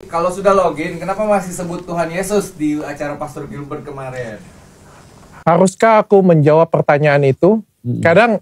Kalau sudah login, kenapa masih sebut Tuhan Yesus di acara Pastor Gilbert kemarin? Haruskah aku menjawab pertanyaan itu? Kadang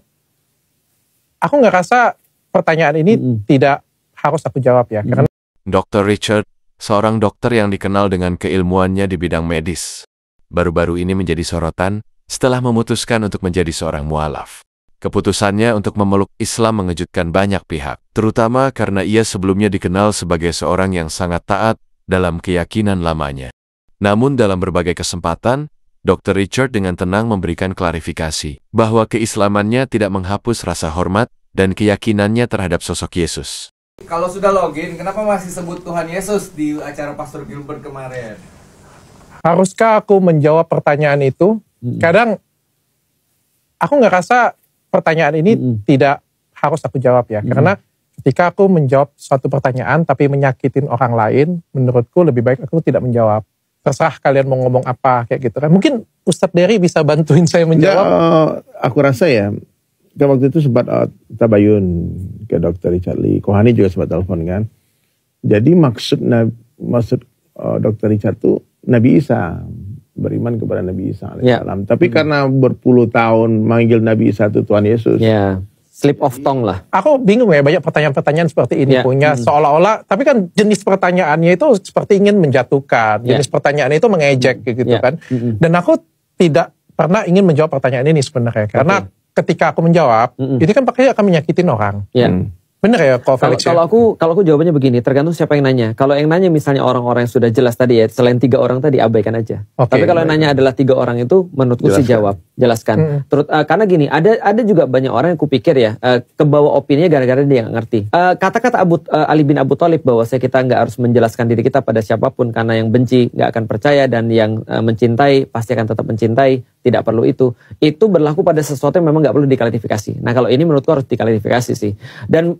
aku nggak rasa pertanyaan ini tidak harus aku jawab ya. Karena Dr. Richard, seorang dokter yang dikenal dengan keilmuannya di bidang medis, baru-baru ini menjadi sorotan setelah memutuskan untuk menjadi seorang mualaf. Keputusannya untuk memeluk Islam mengejutkan banyak pihak, terutama karena ia sebelumnya dikenal sebagai seorang yang sangat taat dalam keyakinan lamanya. Namun dalam berbagai kesempatan, Dr. Richard dengan tenang memberikan klarifikasi bahwa keislamannya tidak menghapus rasa hormat dan keyakinannya terhadap sosok Yesus. Kalau sudah login, kenapa masih sebut Tuhan Yesus di acara Pastor Gilbert kemarin? haruskah aku menjawab pertanyaan itu? Kadang aku nggak rasa pertanyaan ini tidak harus aku jawab ya. Karena ketika aku menjawab suatu pertanyaan tapi menyakitin orang lain, menurutku lebih baik aku tidak menjawab. Terserah kalian mau ngomong apa kayak gitu kan. Mungkin Ustadz Dery bisa bantuin saya menjawab. Aku rasa ya, kan waktu itu sempat tabayun ke Dr. Richard Lee. Kohani juga sempat telepon kan. Jadi maksud Dr. Richard tuh Nabi Isa, beriman kepada Nabi Isa alaihissalam. Tapi karena berpuluh tahun manggil Nabi Isa itu Tuhan Yesus. Ya, slip of tongue lah. Aku bingung ya, banyak pertanyaan-pertanyaan seperti ini punya seolah-olah, tapi kan jenis pertanyaannya itu seperti ingin menjatuhkan, jenis pertanyaan itu mengejek gitu kan. Dan aku tidak pernah ingin menjawab pertanyaan ini sebenarnya, karena ketika aku menjawab, ini kan pakai akan menyakitin orang. Bener ya, Felix? Kalau aku jawabannya begini, tergantung siapa yang nanya. Kalau yang nanya misalnya orang-orang yang sudah jelas tadi ya, selain 3 orang tadi abaikan aja. Tapi kalau yang nanya adalah 3 orang itu, menurutku sih jawab, jelaskan. Karena gini, ada juga banyak orang yang kupikir ya, kebawa opininya gara-gara dia nggak ngerti. Kata-kata Ali bin Abu Thalib bahwa kita nggak harus menjelaskan diri kita pada siapapun, karena yang benci nggak akan percaya dan yang mencintai pasti akan tetap mencintai. Tidak perlu itu. Itu berlaku pada sesuatu yang memang nggak perlu diklarifikasi. Nah kalau ini menurutku harus diklarifikasi sih. Dan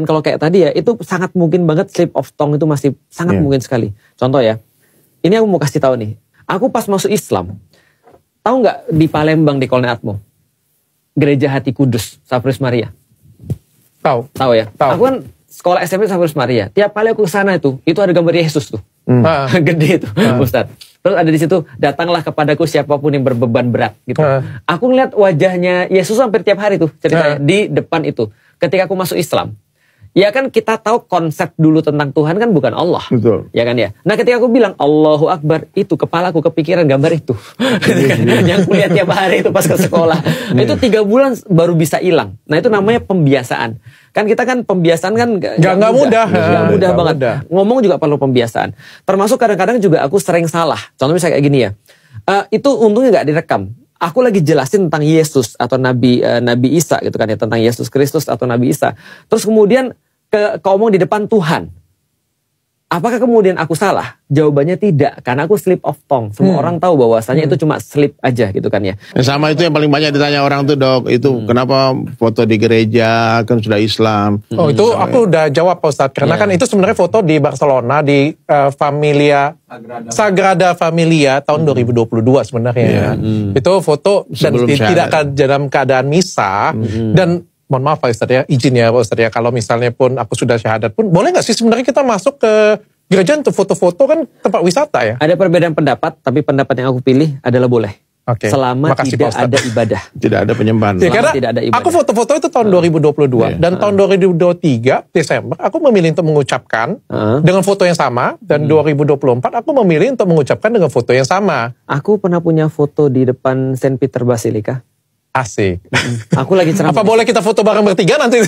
kalau kayak tadi ya, itu sangat mungkin banget slip of tongue itu masih sangat mungkin sekali. Contoh ya, ini aku mau kasih tahu nih. Aku pas masuk Islam, tahu nggak di Palembang di Kolne Atmo, Gereja Hati Kudus, Saverius Maria? Tahu ya? Tahu. Aku kan sekolah SMP Saverius Maria. Tiap kali aku kesana itu ada gambar Yesus tuh. Gede itu, Ustadz. Terus ada di situ, datanglah kepadaku siapapun yang berbeban berat gitu. Aku ngeliat wajahnya Yesus hampir tiap hari tuh ceritanya di depan itu. Ketika aku masuk Islam, ya kan kita tahu konsep dulu tentang Tuhan kan bukan Allah. Betul. Ya kan ya. Nah ketika aku bilang Allahu Akbar, itu kepalaku kepikiran gambar itu. Yang kulihat tiap hari itu pas ke sekolah. Itu 3 bulan baru bisa hilang. Nah itu namanya pembiasaan. Kan kita kan pembiasaan kan nggak mudah. Nggak mudah banget. Ngomong juga perlu pembiasaan. Termasuk kadang-kadang juga aku sering salah. Contoh misalnya kayak gini ya. Itu untungnya nggak direkam. Aku lagi jelasin tentang Yesus atau Nabi Isa gitu kan ya, tentang Yesus Kristus atau Nabi Isa. Terus kemudian ngomong di depan Tuhan. Apakah kemudian aku salah? Jawabannya tidak, karena aku slip of tongue. Semua orang tahu bahwasanya itu cuma slip aja gitu kan ya. Sama itu yang paling banyak ditanya orang tuh, Dok. Itu kenapa foto di gereja kan sudah Islam? Oh itu aku udah jawab Pak Ustadz. Karena kan itu sebenarnya foto di Barcelona di Sagrada Familia tahun 2022 sebenarnya. Itu foto dan tidak dalam keadaan misa. Dan mohon maaf Pak Ustadz ya, izin ya Pak Ustadz ya, kalau misalnya pun aku sudah syahadat pun, boleh nggak sih sebenarnya kita masuk ke gereja untuk foto-foto, kan tempat wisata ya? Ada perbedaan pendapat, tapi pendapat yang aku pilih adalah boleh. Selama tidak ada ibadah. Tidak ada penyembahan. Ya, karena tidak ada ibadah. Aku foto-foto itu tahun 2022 dan tahun 2023 Desember aku memilih untuk mengucapkan dengan foto yang sama, dan 2024 aku memilih untuk mengucapkan dengan foto yang sama. Aku pernah punya foto di depan Saint Peter Basilica. Asik. Aku lagi ceramah. Apa boleh kita foto bareng bertiga nanti?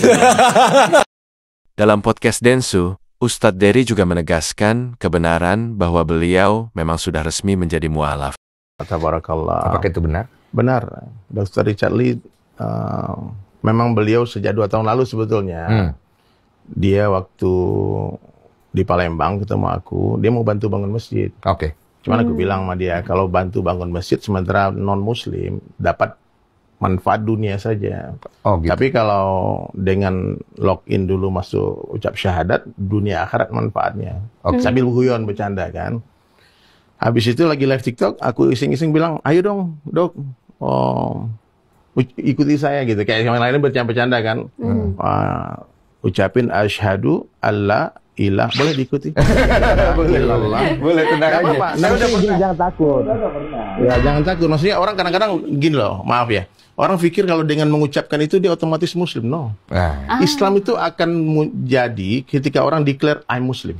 Dalam podcast Densu, Ustadz Dery juga menegaskan kebenaran bahwa beliau memang sudah resmi menjadi mualaf. Tabarakallah. Apakah itu benar? Benar. Dr. Richard Lee, memang beliau sejak 2 tahun lalu sebetulnya. Dia waktu di Palembang ketemu aku, dia mau bantu bangun masjid. Cuman aku bilang sama dia, kalau bantu bangun masjid sementara non-muslim dapat manfaat dunia saja. Gitu. Tapi kalau dengan login dulu masuk ucap syahadat, dunia akhirat manfaatnya. Sambil guyon bercanda kan. Habis itu lagi live TikTok, aku iseng-iseng bilang, ayo dong Dok, ikuti saya gitu. Kayak yang lainnya bercanda-bercanda kan. Ucapin asyhadu alla ilah, boleh diikuti. Boleh, boleh tenang Gak aja. apa-apa. Saya udah pernah. Jangan takut. Ya, jangan takut. Maksudnya orang kadang-kadang gini loh, maaf ya. Orang pikir kalau dengan mengucapkan itu dia otomatis Muslim. No. Islam itu akan jadi ketika orang declare I'm Muslim.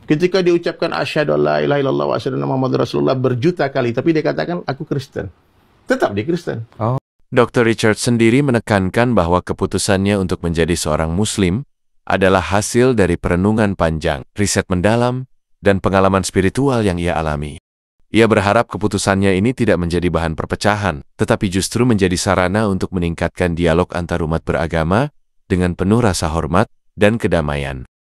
Ketika diucapkan asyhadu alla ilaha illallah wa asyhadu anna muhammadar rasulullah berjuta kali, tapi dia katakan aku Kristen. Tetap dia Kristen. Dr. Richard sendiri menekankan bahwa keputusannya untuk menjadi seorang Muslim adalah hasil dari perenungan panjang, riset mendalam, dan pengalaman spiritual yang ia alami. Ia berharap keputusannya ini tidak menjadi bahan perpecahan, tetapi justru menjadi sarana untuk meningkatkan dialog antar umat beragama dengan penuh rasa hormat dan kedamaian.